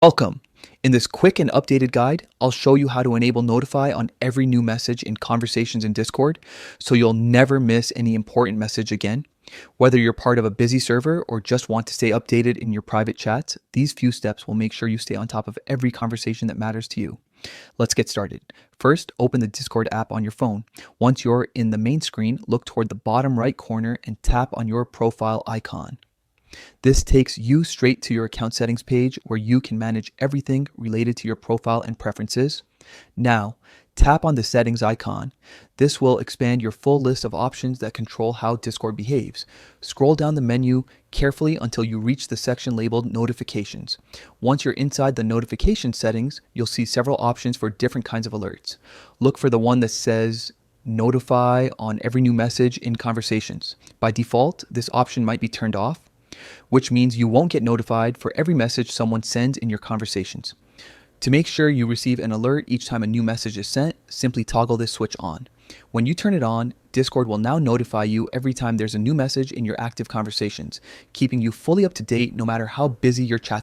Welcome. In this quick and updated guide, I'll show you how to enable Notify on every new message in Conversations in Discord, so you'll never miss any important message again. Whether you're part of a busy server or just want to stay updated in your private chats, these few steps will make sure you stay on top of every conversation that matters to you. Let's get started. First, open the Discord app on your phone. Once you're in the main screen, look toward the bottom right corner and tap on your profile icon. This takes you straight to your account settings page where you can manage everything related to your profile and preferences. Now, tap on the settings icon. This will expand your full list of options that control how Discord behaves. Scroll down the menu carefully until you reach the section labeled Notifications. Once you're inside the notification settings, you'll see several options for different kinds of alerts. Look for the one that says Notify on every new message in Conversations. By default, this option might be turned off, which means you won't get notified for every message someone sends in your conversations. To make sure you receive an alert each time a new message is sent, simply toggle this switch on. When you turn it on, Discord will now notify you every time there's a new message in your active conversations, keeping you fully up to date no matter how busy your chat